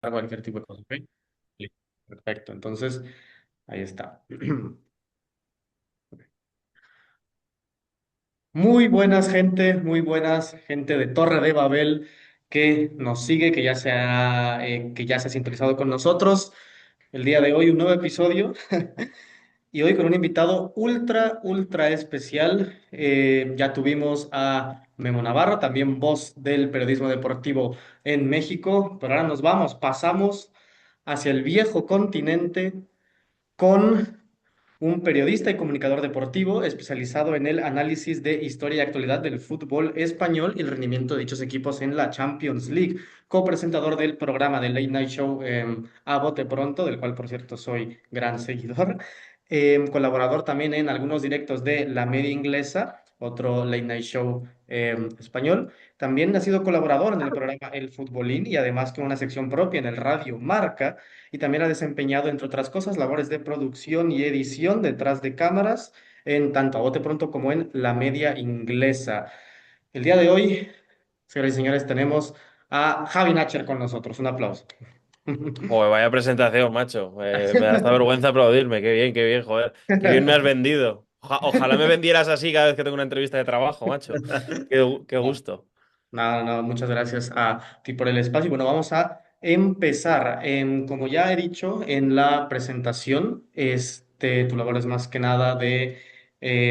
cualquier tipo de cosa, ¿ok? Listo. Perfecto, entonces ahí está. Muy buenas gente de Torre de Babel que nos sigue, que ya se ha sintonizado con nosotros. El día de hoy un nuevo episodio y hoy con un invitado ultra especial. Ya tuvimos a Memo Navarro, también voz del periodismo deportivo en México, pero ahora pasamos hacia el viejo continente con un periodista y comunicador deportivo especializado en el análisis de historia y actualidad del fútbol español y el rendimiento de dichos equipos en la Champions League, copresentador del programa de Late Night Show A Bote Pronto, del cual por cierto soy gran seguidor, colaborador también en algunos directos de La Media Inglesa, otro Late Night Show español. También ha sido colaborador en el programa El Futbolín y además con una sección propia en el Radio Marca y también ha desempeñado, entre otras cosas, labores de producción y edición detrás de cámaras en tanto a bote pronto como en la media inglesa. El día de hoy, señoras y señores, tenemos a Javi Nacher con nosotros. Un aplauso. Joder, vaya presentación, macho. Me da hasta vergüenza aplaudirme. Qué bien, joder. Qué bien me has vendido. Ojalá me vendieras así cada vez que tengo una entrevista de trabajo, macho. Qué gusto. Nada, no, muchas gracias a ti por el espacio. Y bueno, vamos a empezar. Como ya he dicho en la presentación, tu labor es más que nada de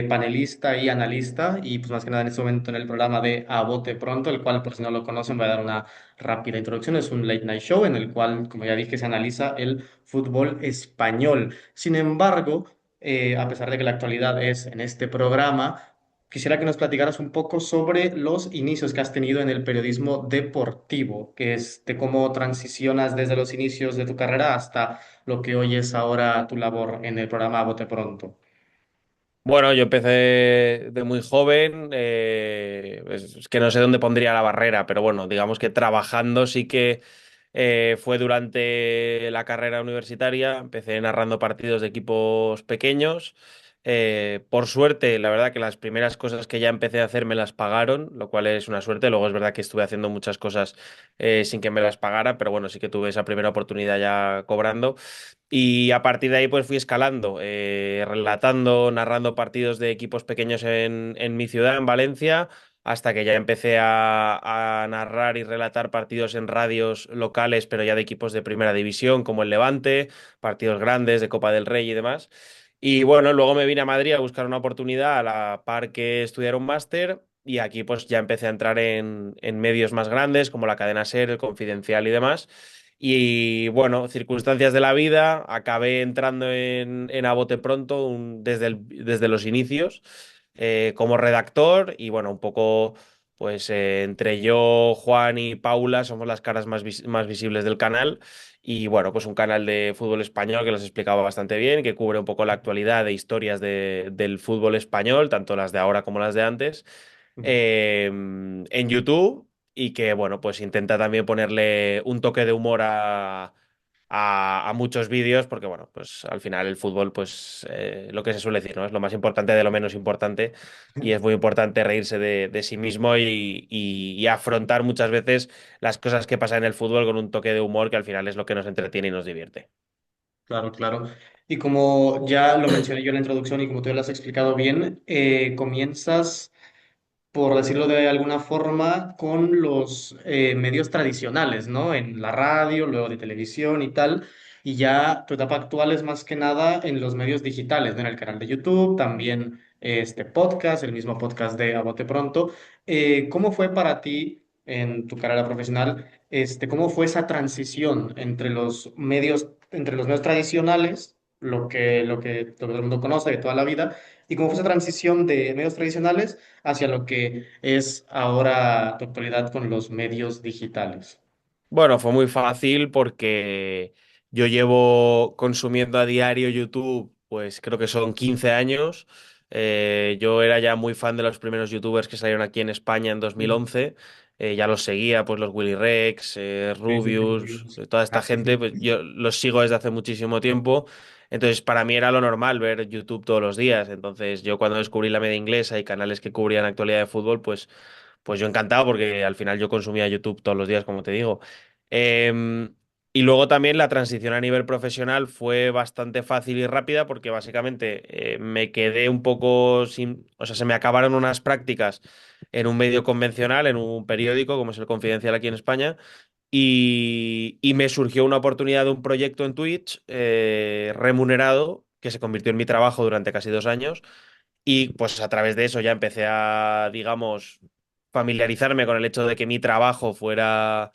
panelista y analista, y pues más que nada en este momento en el programa de A Bote Pronto, el cual, por si no lo conocen, voy a dar una rápida introducción. Es un late night show en el cual, como ya dije, se analiza el fútbol español. Sin embargo, a pesar de que la actualidad es en este programa, quisiera que nos platicaras un poco sobre los inicios que has tenido en el periodismo deportivo, de cómo transicionas desde los inicios de tu carrera hasta lo que hoy es ahora tu labor en el programa Bote Pronto. Bueno, yo empecé de muy joven. Es que no sé dónde pondría la barrera, pero bueno, digamos que trabajando sí que fue durante la carrera universitaria. Empecé narrando partidos de equipos pequeños. Por suerte, la verdad que las primeras cosas que ya empecé a hacer me las pagaron, lo cual es una suerte. Luego es verdad que estuve haciendo muchas cosas sin que me las pagara, pero bueno, sí que tuve esa primera oportunidad ya cobrando. Y a partir de ahí pues fui escalando, relatando, narrando partidos de equipos pequeños en mi ciudad, en Valencia, hasta que ya empecé a narrar y relatar partidos en radios locales, pero ya de equipos de primera división, como el Levante, partidos grandes de Copa del Rey y demás. Y bueno, luego me vine a Madrid a buscar una oportunidad a la par que estudiar un máster. Y aquí pues ya empecé a entrar en medios más grandes como la cadena SER, el Confidencial y demás. Y bueno, circunstancias de la vida, acabé entrando en A Bote Pronto desde los inicios como redactor y bueno, un poco pues entre yo, Juan y Paula somos las caras más visibles del canal y bueno, pues un canal de fútbol español que los explicaba bastante bien, que cubre un poco la actualidad de historias del fútbol español, tanto las de ahora como las de antes, en YouTube y que, bueno, pues intenta también ponerle un toque de humor a muchos vídeos, porque, bueno, pues al final el fútbol, pues lo que se suele decir, ¿no? Es lo más importante de lo menos importante y es muy importante reírse de sí mismo y afrontar muchas veces las cosas que pasan en el fútbol con un toque de humor que al final es lo que nos entretiene y nos divierte. Claro, claro. Y como ya lo mencioné yo en la introducción y como tú ya lo has explicado bien, comienzas, por decirlo de alguna forma, con los medios tradicionales, ¿no? En la radio, luego de televisión y tal. Y ya tu etapa actual es más que nada en los medios digitales, ¿no? En el canal de YouTube, también este podcast, el mismo podcast de A Bote Pronto. ¿Cómo fue para ti en tu carrera profesional, cómo fue esa transición entre los medios tradicionales, lo que todo el mundo conoce de toda la vida, y cómo fue esa transición de medios tradicionales hacia lo que es ahora tu actualidad con los medios digitales? Bueno, fue muy fácil porque yo llevo consumiendo a diario YouTube, pues creo que son 15 años. Yo era ya muy fan de los primeros YouTubers que salieron aquí en España en Mm. 2011. Ya los seguía, pues los Willy Rex, Sí, sí, sí, Rubius, Rubius. toda esta Ah, sí, gente, sí. pues yo los sigo desde hace muchísimo tiempo. Entonces, para mí era lo normal ver YouTube todos los días. Entonces, yo cuando descubrí la media inglesa y canales que cubrían actualidad de fútbol, pues yo encantado porque al final yo consumía YouTube todos los días, como te digo. Em, Y luego también la transición a nivel profesional fue bastante fácil y rápida porque básicamente me quedé un poco sin, o sea, se me acabaron unas prácticas en un medio convencional, en un periódico como es el Confidencial aquí en España, y me surgió una oportunidad de un proyecto en Twitch remunerado que se convirtió en mi trabajo durante casi 2 años y pues a través de eso ya empecé a, digamos, familiarizarme con el hecho de que mi trabajo fuera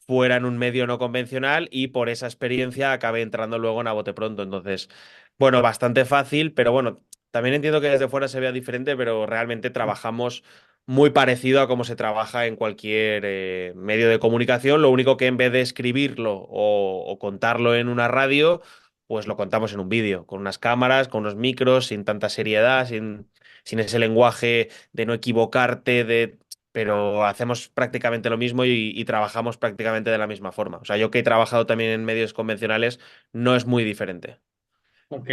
en un medio no convencional y por esa experiencia acabé entrando luego en A Bote Pronto. Entonces, bueno, bastante fácil, pero bueno, también entiendo que desde fuera se vea diferente, pero realmente trabajamos muy parecido a cómo se trabaja en cualquier medio de comunicación. Lo único que en vez de escribirlo o contarlo en una radio, pues lo contamos en un vídeo, con unas cámaras, con unos micros, sin tanta seriedad, sin ese lenguaje de no equivocarte, pero hacemos prácticamente lo mismo y trabajamos prácticamente de la misma forma. O sea, yo que he trabajado también en medios convencionales, no es muy diferente. Ok,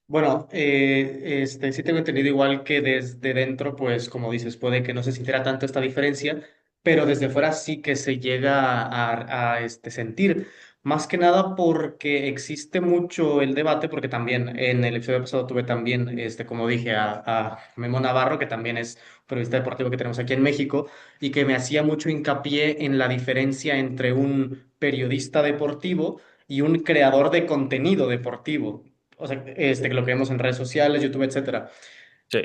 bueno, sí tengo entendido igual que desde dentro, pues como dices, puede que no se sintiera tanto esta diferencia, pero desde fuera sí que se llega a sentir, más que nada porque existe mucho el debate, porque también en el episodio pasado tuve también, como dije, a Memo Navarro, que también es periodista deportivo que tenemos aquí en México, y que me hacía mucho hincapié en la diferencia entre un periodista deportivo y un creador de contenido deportivo, o sea, que lo que vemos en redes sociales, YouTube, etcétera. Sí.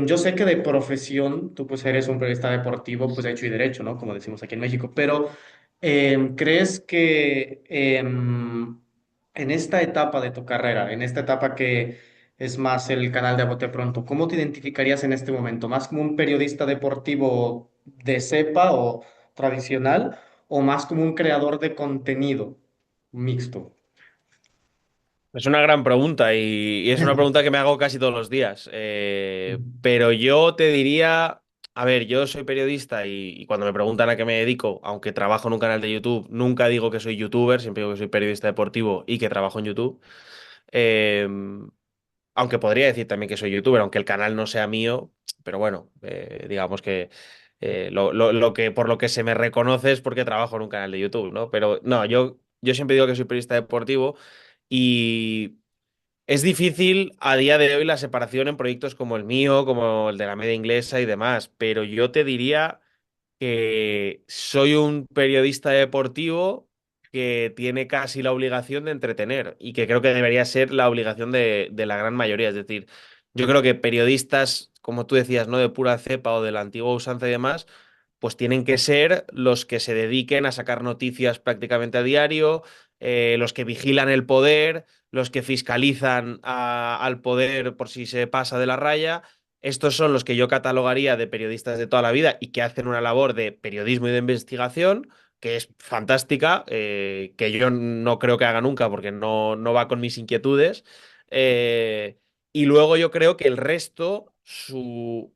Yo sé que de profesión tú pues eres un periodista deportivo, pues hecho y derecho, ¿no? Como decimos aquí en México, pero ¿crees que en esta etapa de tu carrera, en esta etapa que es más el canal de A Bote Pronto, ¿cómo te identificarías en este momento? ¿Más como un periodista deportivo de cepa o tradicional o más como un creador de contenido mixto? Es una gran pregunta y es una pregunta que me hago casi todos los días. Pero yo te diría, a ver, yo soy periodista y cuando me preguntan a qué me dedico, aunque trabajo en un canal de YouTube, nunca digo que soy youtuber, siempre digo que soy periodista deportivo y que trabajo en YouTube. Eh, Aunque podría decir también que soy youtuber, aunque el canal no sea mío, pero bueno, digamos que lo que por lo que se me reconoce es porque trabajo en un canal de YouTube, ¿no? Pero no, yo siempre digo que soy periodista deportivo y es difícil a día de hoy la separación en proyectos como el mío, como el de la media inglesa y demás, pero yo te diría que soy un periodista deportivo que tiene casi la obligación de entretener y que creo que debería ser la obligación de la gran mayoría. Es decir, yo creo que periodistas, como tú decías, no de pura cepa o de la antigua usanza y demás, pues tienen que ser los que se dediquen a sacar noticias prácticamente a diario, los que vigilan el poder, los que fiscalizan al poder por si se pasa de la raya. Estos son los que yo catalogaría de periodistas de toda la vida y que hacen una labor de periodismo y de investigación, que es fantástica, que yo no creo que haga nunca porque no va con mis inquietudes. Eh, y luego yo creo que el resto, su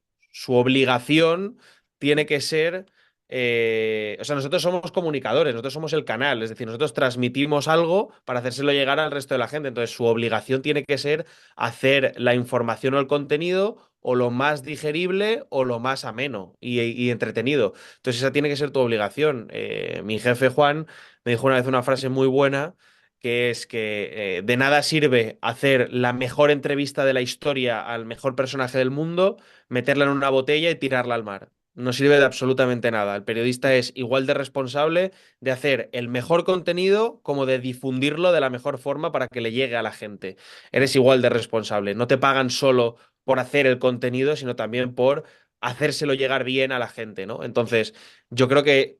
obligación tiene que ser... o sea, nosotros somos comunicadores, nosotros somos el canal, es decir, nosotros transmitimos algo para hacérselo llegar al resto de la gente. Entonces, su obligación tiene que ser hacer la información o el contenido o lo más digerible o lo más ameno y entretenido. Entonces esa tiene que ser tu obligación. Mi jefe Juan me dijo una vez una frase muy buena que es que de nada sirve hacer la mejor entrevista de la historia al mejor personaje del mundo, meterla en una botella y tirarla al mar. No sirve de absolutamente nada. El periodista es igual de responsable de hacer el mejor contenido como de difundirlo de la mejor forma para que le llegue a la gente. Eres igual de responsable. No te pagan solo por hacer el contenido, sino también por hacérselo llegar bien a la gente, ¿no? Entonces, yo creo que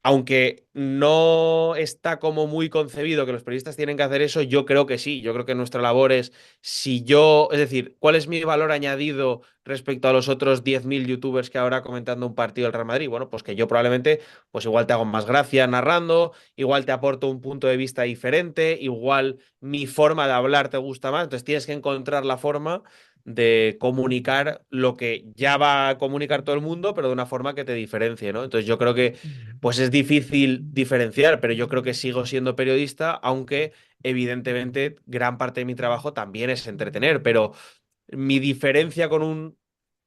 aunque no está como muy concebido que los periodistas tienen que hacer eso, yo creo que sí. Yo creo que nuestra labor es, si yo, es decir, ¿cuál es mi valor añadido respecto a los otros 10.000 youtubers que ahora comentando un partido del Real Madrid? Bueno, pues que yo probablemente, pues igual te hago más gracia narrando, igual te aporto un punto de vista diferente, igual mi forma de hablar te gusta más. Entonces tienes que encontrar la forma de comunicar lo que ya va a comunicar todo el mundo, pero de una forma que te diferencie, ¿no? Entonces yo creo que pues es difícil diferenciar, pero yo creo que sigo siendo periodista, aunque evidentemente gran parte de mi trabajo también es entretener, pero mi diferencia con un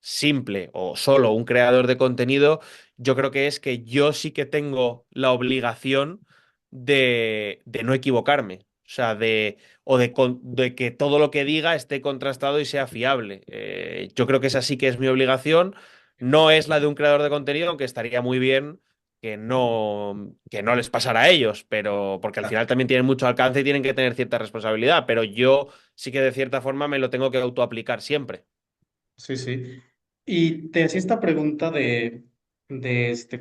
simple o solo un creador de contenido, yo creo que es que yo sí que tengo la obligación de no equivocarme. O sea, de que todo lo que diga esté contrastado y sea fiable. Yo creo que esa sí que es mi obligación. No es la de un creador de contenido, aunque estaría muy bien que no les pasara a ellos, pero porque al final también tienen mucho alcance y tienen que tener cierta responsabilidad. Pero yo sí que de cierta forma me lo tengo que autoaplicar siempre. Sí, sí. Y te hacía esta pregunta de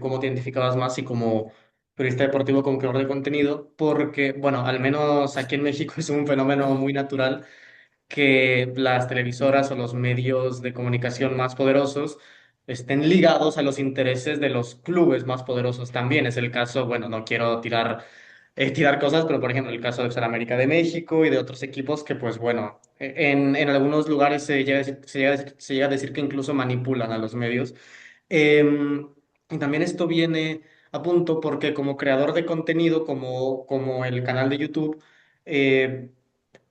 cómo te identificabas más y como periodista deportivo como creador de contenido, porque, bueno, al menos aquí en México es un fenómeno muy natural que las televisoras o los medios de comunicación más poderosos estén ligados a los intereses de los clubes más poderosos también. Es el caso, bueno, no quiero tirar cosas, pero por ejemplo, el caso de Sudamérica América de México y de otros equipos que, pues bueno, en algunos lugares se llega a decir que incluso manipulan a los medios. Y también esto viene a punto porque como creador de contenido, como el canal de YouTube, eh,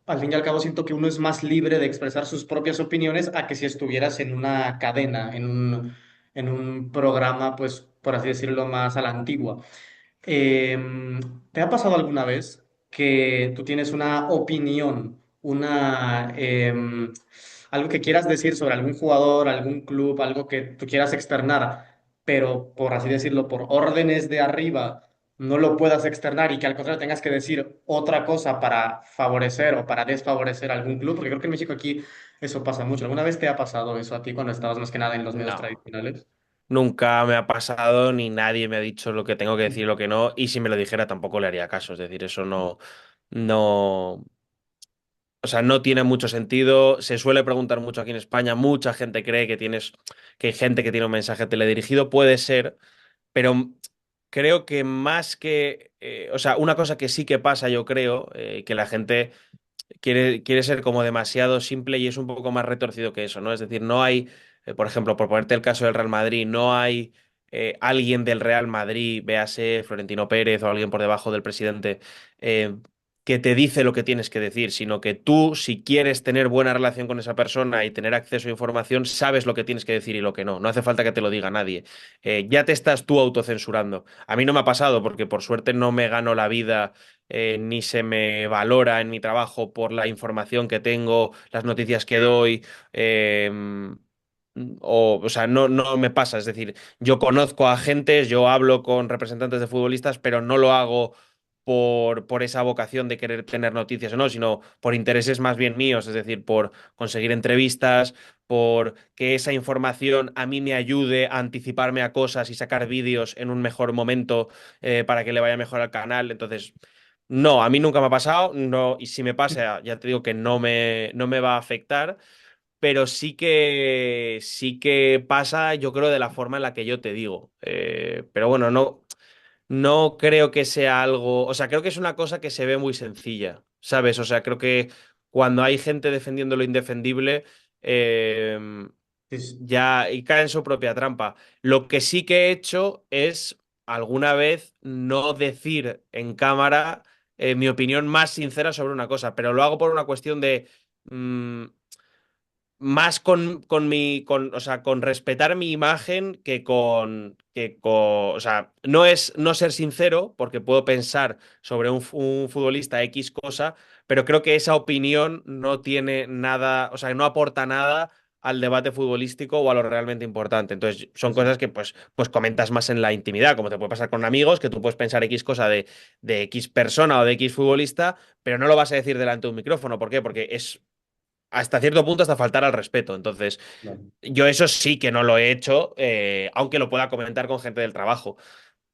al fin y al cabo siento que uno es más libre de expresar sus propias opiniones a que si estuvieras en una cadena, en un programa, pues, por así decirlo, más a la antigua. ¿Te ha pasado alguna vez que tú tienes una opinión, algo que quieras decir sobre algún jugador, algún club, algo que tú quieras externar, pero por así decirlo, por órdenes de arriba, no lo puedas externar y que al contrario tengas que decir otra cosa para favorecer o para desfavorecer a algún club? Porque creo que en México aquí eso pasa mucho. ¿Alguna vez te ha pasado eso a ti cuando estabas más que nada en los medios No. tradicionales? Nunca me ha pasado ni nadie me ha dicho lo que tengo que decir y lo que no, y si me lo dijera tampoco le haría caso. Es decir, eso no, o sea, no tiene mucho sentido. Se suele preguntar mucho aquí en España. Mucha gente cree que hay gente que tiene un mensaje teledirigido. Puede ser, pero creo que más que, o sea, una cosa que sí que pasa, yo creo, que la gente quiere ser como demasiado simple y es un poco más retorcido que eso, ¿no? Es decir, no hay, por ejemplo, por ponerte el caso del Real Madrid, no hay alguien del Real Madrid, véase Florentino Pérez o alguien por debajo del presidente, eh, que te dice lo que tienes que decir, sino que tú, si quieres tener buena relación con esa persona y tener acceso a información, sabes lo que tienes que decir y lo que no. No hace falta que te lo diga nadie. Ya te estás tú autocensurando. A mí no me ha pasado porque por suerte no me gano la vida ni se me valora en mi trabajo por la información que tengo, las noticias que doy. eh, o sea, no me pasa. Es decir, yo conozco a agentes, yo hablo con representantes de futbolistas, pero no lo hago por esa vocación de querer tener noticias o no, sino por intereses más bien míos, es decir, por conseguir entrevistas, por que esa información a mí me ayude a anticiparme a cosas y sacar vídeos en un mejor momento para que le vaya mejor al canal. Entonces, no, a mí nunca me ha pasado, no, y si me pasa, ya te digo que no me va a afectar, pero sí que pasa, yo creo, de la forma en la que yo te digo. Pero bueno, no creo que sea algo, o sea, creo que es una cosa que se ve muy sencilla, ¿sabes? O sea, creo que cuando hay gente defendiendo lo indefendible, eh, Sí, ya y cae en su propia trampa. Lo que sí que he hecho es alguna vez no decir en cámara mi opinión más sincera sobre una cosa, pero lo hago por una cuestión de mm, más o sea, con respetar mi imagen o sea, no es no ser sincero, porque puedo pensar sobre un futbolista X cosa, pero creo que esa opinión no tiene nada, o sea, no aporta nada al debate futbolístico o a lo realmente importante. Entonces, son sí, sí. cosas que pues comentas más en la intimidad, como te puede pasar con amigos, que tú puedes pensar X cosa de X persona o de X futbolista, pero no lo vas a decir delante de un micrófono. ¿Por qué? Porque es hasta cierto punto hasta faltar al respeto. Entonces, Claro. yo eso sí que no lo he hecho, aunque lo pueda comentar con gente del trabajo.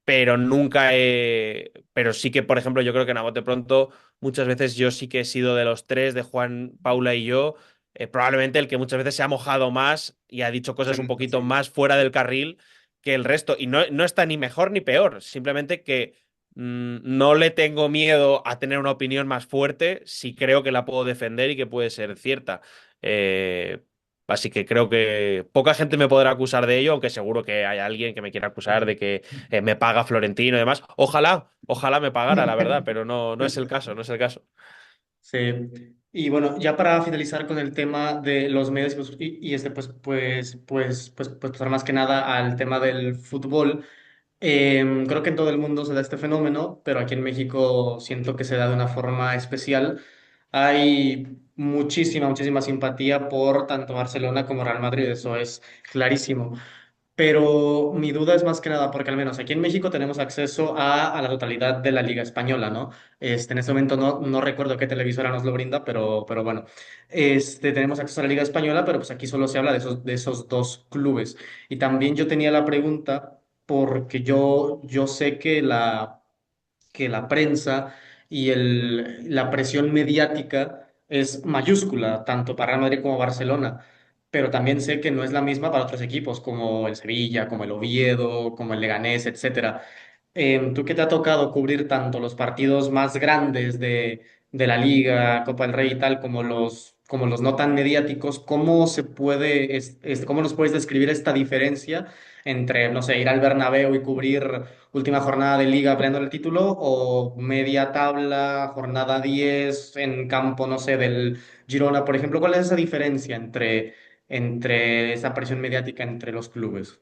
Pero nunca he. Pero sí que, por ejemplo, yo creo que en A Bote Pronto, muchas veces yo sí que he sido de los tres, de Juan, Paula y yo, probablemente el que muchas veces se ha mojado más y ha dicho cosas un poquito Sí. más fuera del carril que el resto. Y no está ni mejor ni peor, simplemente que no le tengo miedo a tener una opinión más fuerte si creo que la puedo defender y que puede ser cierta. Eh, Así que creo que poca gente me podrá acusar de ello, aunque seguro que hay alguien que me quiera acusar de que me paga Florentino y demás. Ojalá me pagara, la verdad, pero no es el caso, no es el caso. Sí. Y bueno, ya para finalizar con el tema de los medios y pasar más que nada al tema del fútbol. Creo que en todo el mundo se da este fenómeno, pero aquí en México siento que se da de una forma especial. Hay muchísima simpatía por tanto Barcelona como Real Madrid, eso es clarísimo. Pero mi duda es más que nada porque al menos aquí en México tenemos acceso a la totalidad de la Liga Española, ¿no? En este momento no recuerdo qué televisora nos lo brinda, pero bueno, tenemos acceso a la Liga Española, pero pues aquí solo se habla de esos dos clubes. Y también yo tenía la pregunta porque yo sé que la prensa y la presión mediática es mayúscula, tanto para Real Madrid como Barcelona, pero también sé que no es la misma para otros equipos como el Sevilla, como el Oviedo, como el Leganés, etcétera. ¿Tú qué te ha tocado cubrir tanto los partidos más grandes de la Liga, Copa del Rey y tal, como los no tan mediáticos? ¿Cómo se puede, cómo nos puedes describir esta diferencia entre, no sé, ir al Bernabéu y cubrir última jornada de Liga peleando el título o media tabla, jornada 10 en campo, no sé, del Girona, por ejemplo? ¿Cuál es esa diferencia entre esa presión mediática entre los clubes?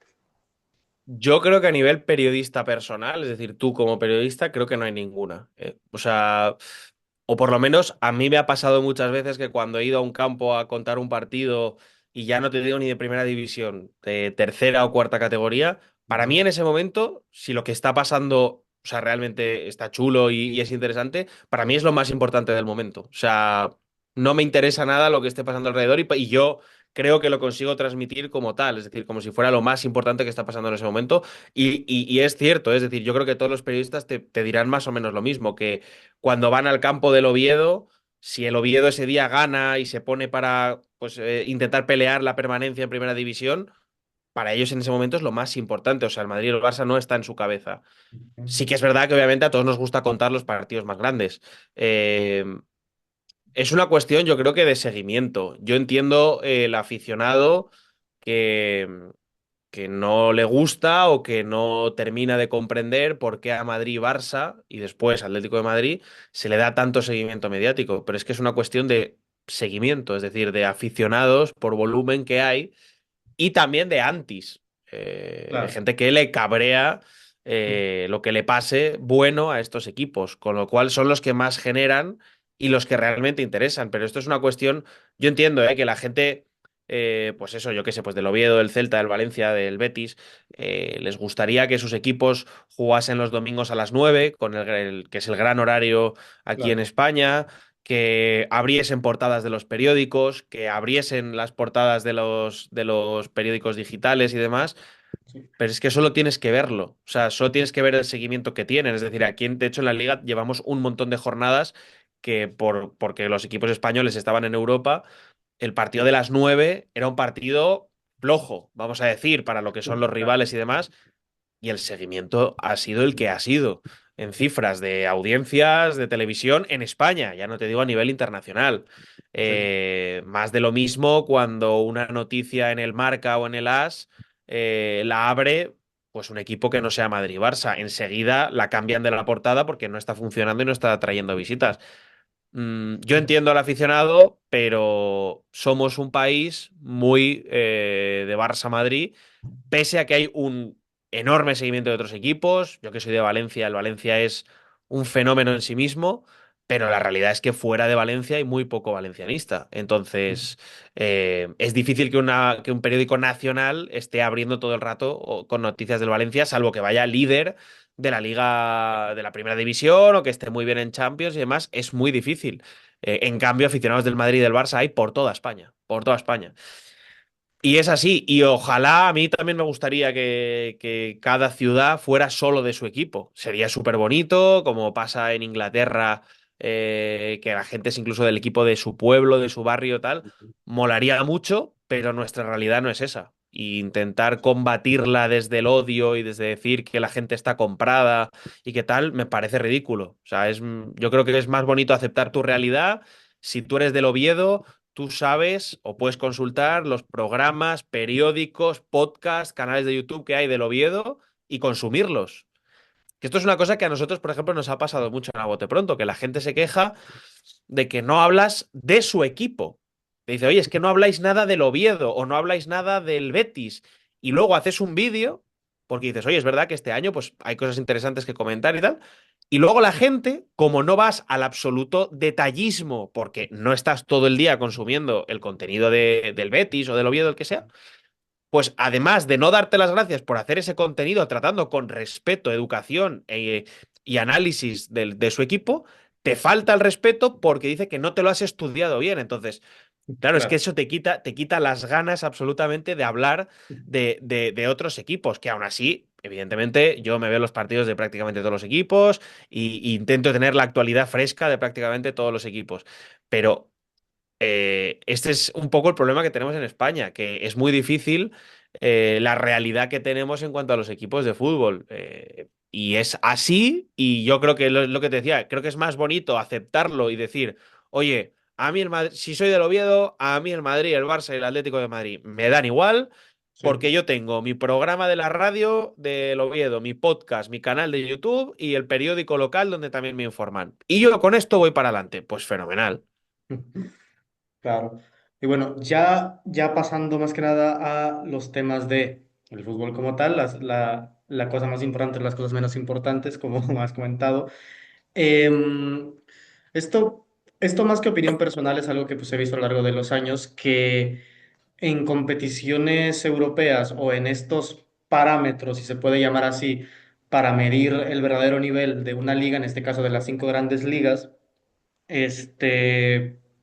Yo creo que a nivel periodista personal, es decir, tú como periodista, creo que no hay ninguna. O sea, o por lo menos a mí me ha pasado muchas veces que cuando he ido a un campo a contar un partido y ya no te digo ni de primera división, de tercera o cuarta categoría, para mí Ujú. en ese momento, si lo que está pasando, o sea, realmente está chulo y es interesante, para mí es lo más importante del momento. O sea, no me interesa nada lo que esté pasando alrededor y yo creo que lo consigo transmitir como tal, es decir, como si fuera lo más importante que está pasando en ese momento. Y es cierto, es decir, yo creo que todos los periodistas te dirán más o menos lo mismo, que cuando van al campo del Oviedo, si el Oviedo ese día gana y se pone para pues, intentar pelear la permanencia en primera división, para ellos en ese momento es lo más importante. O sea, el Madrid y el Barça no está en su cabeza. Sí que es verdad que obviamente a todos nos gusta contar los partidos más grandes. Eh, es una cuestión, yo creo que de seguimiento. Yo entiendo el aficionado que, que no le gusta o que no termina de comprender por qué a Madrid y Barça y después Atlético de Madrid se le da tanto seguimiento mediático. Pero es que es una cuestión de seguimiento, es decir, de aficionados por volumen que hay y también de antis, de Claro. gente que le cabrea lo que le pase bueno a estos equipos, con lo cual son los que más generan y los que realmente interesan. Pero esto es una cuestión, yo entiendo, que la gente, pues eso, yo qué sé, pues del Oviedo, del Celta, del Valencia, del Betis, les gustaría que sus equipos jugasen los domingos a las 9, con que es el gran horario aquí en Claro. España, que abriesen portadas de los periódicos, que abriesen las portadas de los periódicos digitales y demás, Sí. pero es que solo tienes que verlo, o sea, solo tienes que ver el seguimiento que tienen. Es decir, aquí, de hecho, en la liga llevamos un montón de jornadas que porque los equipos españoles estaban en Europa, el partido de las 9 era un partido flojo, vamos a decir, para lo que son los Claro. rivales y demás, y el seguimiento ha sido el que ha sido en cifras de audiencias de televisión en España, ya no te digo a nivel internacional. Sí. Más de lo mismo cuando una noticia en el Marca o en el As la abre pues un equipo que no sea Madrid-Barça. Enseguida la cambian de la portada porque no está funcionando y no está trayendo visitas. Yo entiendo al aficionado, pero somos un país muy de Barça-Madrid, pese a que hay un enorme seguimiento de otros equipos. Yo que soy de Valencia, el Valencia es un fenómeno en sí mismo, pero la realidad es que fuera de Valencia hay muy poco valencianista. Entonces, es difícil que un periódico nacional esté abriendo todo el rato con noticias del Valencia, salvo que vaya líder de la liga de la primera división o que esté muy bien en Champions y demás. Es muy difícil. En cambio, aficionados del Madrid y del Barça hay por toda España, por toda España. Y es así, y ojalá a mí también me gustaría que cada ciudad fuera solo de su equipo. Sería súper bonito, como pasa en Inglaterra, que la gente es incluso del equipo de su pueblo, de su barrio, tal. Molaría mucho, pero nuestra realidad no es esa. Y intentar combatirla desde el odio y desde decir que la gente está comprada y que tal, me parece ridículo. O sea, yo creo que es más bonito aceptar tu realidad. Si tú eres del Oviedo, tú sabes o puedes consultar los programas, periódicos, podcasts, canales de YouTube que hay del Oviedo y consumirlos. Que esto es una cosa que a nosotros, por ejemplo, nos ha pasado mucho en A Bote Pronto, que la gente se queja de que no hablas de su equipo. Te dice, oye, es que no habláis nada del Oviedo o no habláis nada del Betis. Y luego haces un vídeo porque dices, oye, es verdad que este año pues hay cosas interesantes que comentar y tal. Y luego la gente, como no vas al absoluto detallismo, porque no estás todo el día consumiendo el contenido del Betis o del Oviedo, el que sea, pues además de no darte las gracias por hacer ese contenido tratando con respeto, educación y análisis de su equipo, te falta el respeto porque dice que no te lo has estudiado bien. Entonces, claro, es que Claro. eso te quita las ganas absolutamente de hablar de otros equipos, que aún así, evidentemente, yo me veo los partidos de prácticamente todos los equipos y intento tener la actualidad fresca de prácticamente todos los equipos. Pero este es un poco el problema que tenemos en España, que es muy difícil la realidad que tenemos en cuanto a los equipos de fútbol. Y es así, y yo creo que lo que te decía, creo que es más bonito aceptarlo y decir, oye, a mí el Madrid, si soy del Oviedo, a mí el Madrid, el Barça y el Atlético de Madrid me dan igual. Sí. Porque yo tengo mi programa de la radio del Oviedo, mi podcast, mi canal de YouTube y el periódico local donde también me informan. Y yo con esto voy para adelante. Pues fenomenal. Claro. Y bueno, ya pasando más que nada a los temas de el fútbol como tal, la cosa más importante, las cosas menos importantes, como has comentado. Em, esto, esto más que opinión personal es algo que pues, he visto a lo largo de los años, que en competiciones europeas o en estos parámetros, si se puede llamar así, para medir el verdadero nivel de una liga, en este caso de las cinco grandes ligas,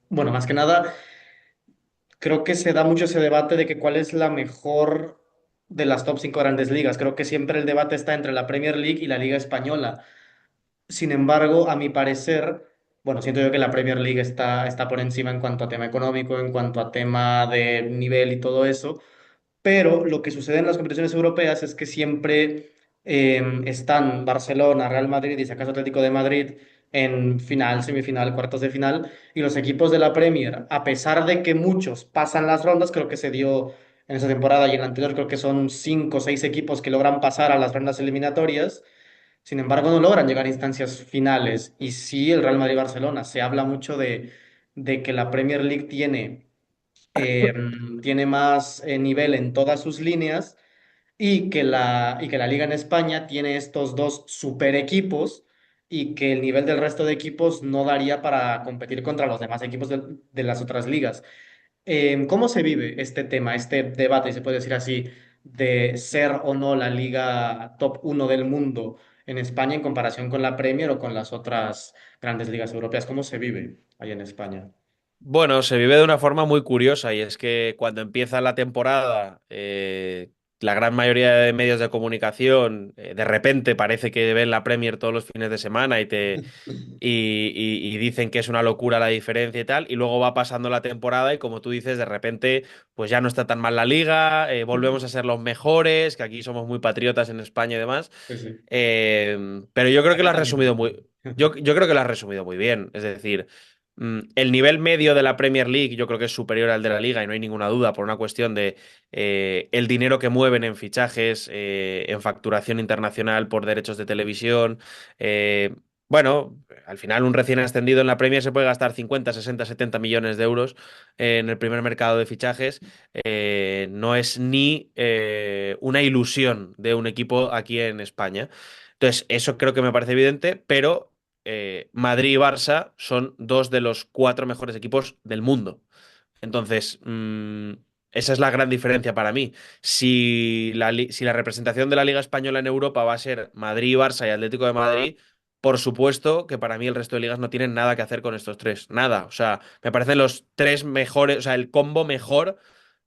bueno, más que nada, creo que se da mucho ese debate de que cuál es la mejor de las top cinco grandes ligas. Creo que siempre el debate está entre la Premier League y la Liga Española. Sin embargo, a mi parecer, bueno, siento yo que la Premier League está por encima en cuanto a tema económico, en cuanto a tema de nivel y todo eso, pero lo que sucede en las competiciones europeas es que siempre están Barcelona, Real Madrid y si acaso Atlético de Madrid en final, semifinal, cuartos de final, y los equipos de la Premier, a pesar de que muchos pasan las rondas, creo que se dio en esa temporada y en la anterior, creo que son cinco o seis equipos que logran pasar a las rondas eliminatorias. Sin embargo, no logran llegar a instancias finales. Y sí, el Real Madrid-Barcelona. Se habla mucho de que la Premier League tiene más nivel en todas sus líneas y que la Liga en España tiene estos dos super equipos y que el nivel del resto de equipos no daría para competir contra los demás equipos de las otras ligas. ¿Cómo se vive este tema, este debate, se puede decir así, de ser o no la liga top uno del mundo en España en comparación con la Premier o con las otras grandes ligas europeas? ¿Cómo se vive ahí en España? Bueno, se vive de una forma muy curiosa y es que cuando empieza la temporada, la gran mayoría de medios de comunicación de repente parece que ven la Premier todos los fines de semana y dicen que es una locura la diferencia y tal, y luego va pasando la temporada y como tú dices, de repente pues ya no está tan mal la liga, volvemos a ser los mejores, que aquí somos muy patriotas en España y demás. Sí, sí. Pero yo creo que lo Aquí has también, resumido aquí muy, también. yo creo que lo has resumido muy bien. Es decir, el nivel medio de la Premier League yo creo que es superior al de la Liga y no hay ninguna duda por una cuestión de el dinero que mueven en fichajes, en facturación internacional por derechos de televisión. Bueno, al final un recién ascendido en la Premier se puede gastar 50, 60, 70 millones de euros en el primer mercado de fichajes. No es ni una ilusión de un equipo aquí en España. Entonces, eso creo que me parece evidente, pero Madrid y Barça son dos de los cuatro mejores equipos del mundo. Entonces, esa es la gran diferencia para mí. Si la representación de la Liga Española en Europa va a ser Madrid, Barça y Atlético de Madrid, por supuesto que para mí el resto de ligas no tienen nada que hacer con estos tres. Nada. O sea, me parecen los tres mejores, o sea, el combo mejor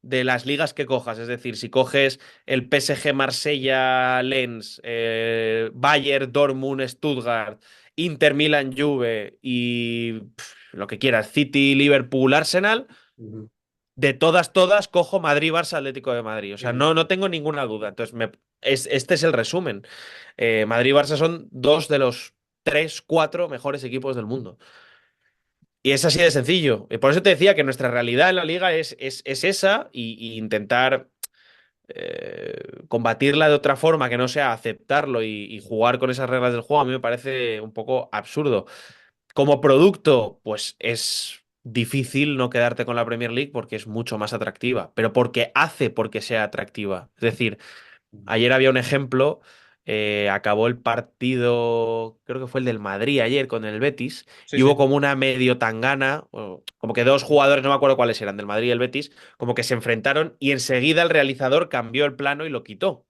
de las ligas que cojas. Es decir, si coges el PSG, Marsella, Lens, Bayern, Dortmund, Stuttgart, Inter, Milan, Juve y lo que quieras, City, Liverpool, Arsenal. Ujú. De todas, todas, cojo Madrid, Barça, Atlético de Madrid. O sea, Sí, no tengo ninguna duda. Entonces, este es el resumen. Madrid y Barça son dos de los tres, cuatro mejores equipos del mundo. Y es así de sencillo. Y por eso te decía que nuestra realidad en la liga es esa y intentar combatirla de otra forma que no sea aceptarlo y jugar con esas reglas del juego, a mí me parece un poco absurdo. Como producto, pues es difícil no quedarte con la Premier League porque es mucho más atractiva, pero porque sea atractiva. Es decir, Ayer había un ejemplo, acabó el partido, creo que fue el del Madrid ayer con el Betis, Sí, y hubo sí. como una medio tangana, o como que dos jugadores, no me acuerdo cuáles eran, del Madrid y el Betis, como que se enfrentaron y enseguida el realizador cambió el plano y lo quitó.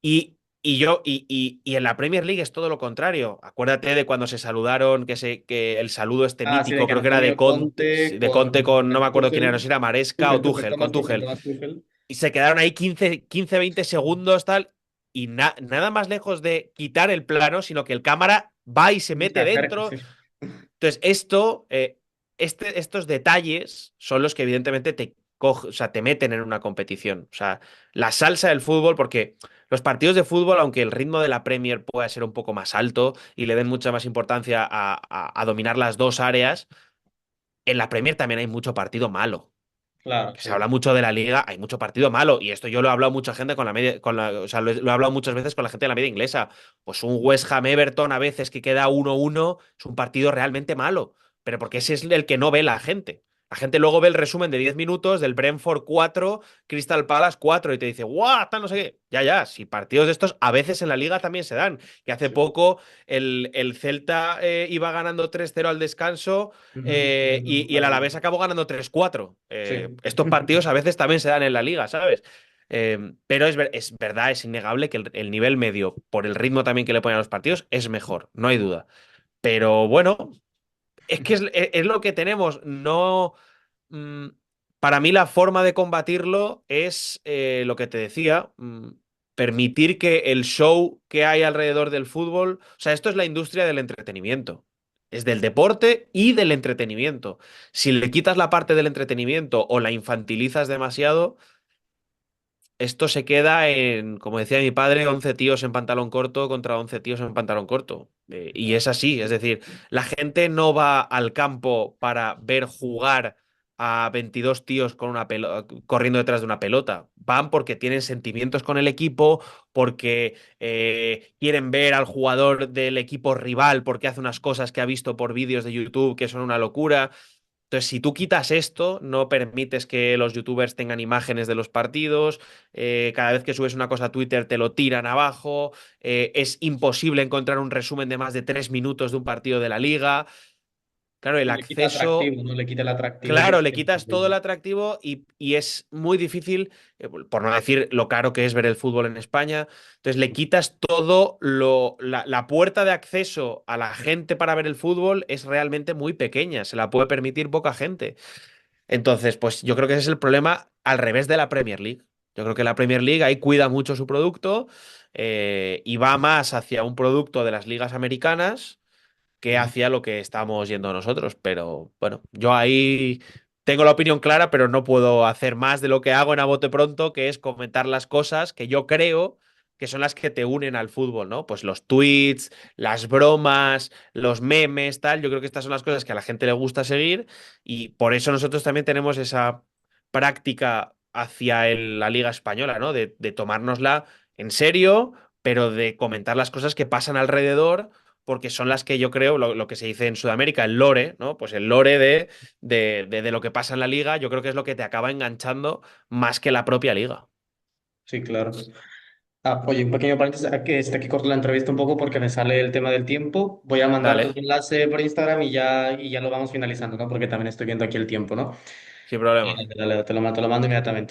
Y en la Premier League es todo lo contrario. Acuérdate de cuando se saludaron, que el saludo este Ah, sí, de mítico, que creo que era Antonio Conte De Conte con, no me con acuerdo quién era, no sé Tuchel. si era Maresca o Tuchel, Tuchel, con Tuchel Thomas Tuchel. y se quedaron ahí 20 segundos tal, y nada más lejos de quitar el plano, sino que el cámara va y se Se mete acerca, dentro. sí. Entonces, estos detalles son los que evidentemente o sea, te meten en una competición. O sea, la salsa del fútbol, porque los partidos de fútbol, aunque el ritmo de la Premier pueda ser un poco más alto y le den mucha más importancia a dominar las dos áreas, en la Premier también hay mucho partido malo Claro, que se sí. habla mucho de la liga, hay mucho partido malo. Y esto yo lo he hablado mucha gente con la media, o sea, lo he hablado muchas veces con la gente de la media inglesa. Pues un West Ham Everton a veces que queda 1-1 es un partido realmente malo. Pero porque ese es el que no ve la gente. La gente luego ve el resumen de 10 minutos del Brentford 4, Crystal Palace 4 y te dice, ¡guau! No sé qué. Ya, ya, si partidos de estos a veces en la liga también se dan. Que hace Sí. poco el Celta iba ganando 3-0 al descanso Ujú. y el Alavés acabó ganando 3-4. Sí. Estos partidos a veces también se dan en la liga, ¿sabes? Pero es verdad, es innegable que el nivel medio, por el ritmo también que le ponen a los partidos, es mejor, no hay duda. Pero bueno, es que es lo que tenemos. No. mm, para mí, la forma de combatirlo es lo que te decía. Permitir que el show que hay alrededor del fútbol. O sea, esto es la industria del entretenimiento. Es del deporte y del entretenimiento. Si le quitas la parte del entretenimiento o la infantilizas demasiado, esto se queda en, como decía mi padre, 11 tíos en pantalón corto contra 11 tíos en pantalón corto. Y es así, es decir, la gente no va al campo para ver jugar a 22 tíos con corriendo detrás de una pelota. Van porque tienen sentimientos con el equipo, porque quieren ver al jugador del equipo rival, porque hace unas cosas que ha visto por vídeos de YouTube que son una locura. Entonces, si tú quitas esto, no permites que los youtubers tengan imágenes de los partidos, cada vez que subes una cosa a Twitter te lo tiran abajo, es imposible encontrar un resumen de más de 3 minutos de un partido de la liga. Claro, el Y le quita acceso. atractivo, ¿no? Le quita el atractivo que Claro, le tiene el quitas todo partido. el atractivo y es muy difícil, por no decir lo caro que es ver el fútbol en España. Entonces le quitas todo la puerta de acceso a la gente para ver el fútbol es realmente muy pequeña, se la puede permitir poca gente. Entonces, pues yo creo que ese es el problema al revés de la Premier League. Yo creo que la Premier League ahí cuida mucho su producto y va más hacia un producto de las ligas americanas que Ujú. hacia lo que estamos yendo nosotros. Pero bueno, yo ahí tengo la opinión clara, pero no puedo hacer más de lo que hago en A Bote Pronto, que es comentar las cosas que yo creo que son las que te unen al fútbol, ¿no? Pues los tweets, las bromas, los memes, tal. Yo creo que estas son las cosas que a la gente le gusta seguir y por eso nosotros también tenemos esa práctica hacia la Liga Española, ¿no? De tomárnosla en serio, pero de comentar las cosas que pasan alrededor porque son las que yo creo, lo que se dice en Sudamérica, el lore, ¿no? Pues el lore de lo que pasa en la liga, yo creo que es lo que te acaba enganchando más que la propia liga. Sí, claro. Ah, oye, un pequeño paréntesis, aquí corto la entrevista un poco porque me sale el tema del tiempo. Voy a mandarte un Dale, enlace por Instagram y ya lo vamos finalizando, ¿no? Porque también estoy viendo aquí el tiempo, ¿no? sin problema. Dale, te lo mando inmediatamente.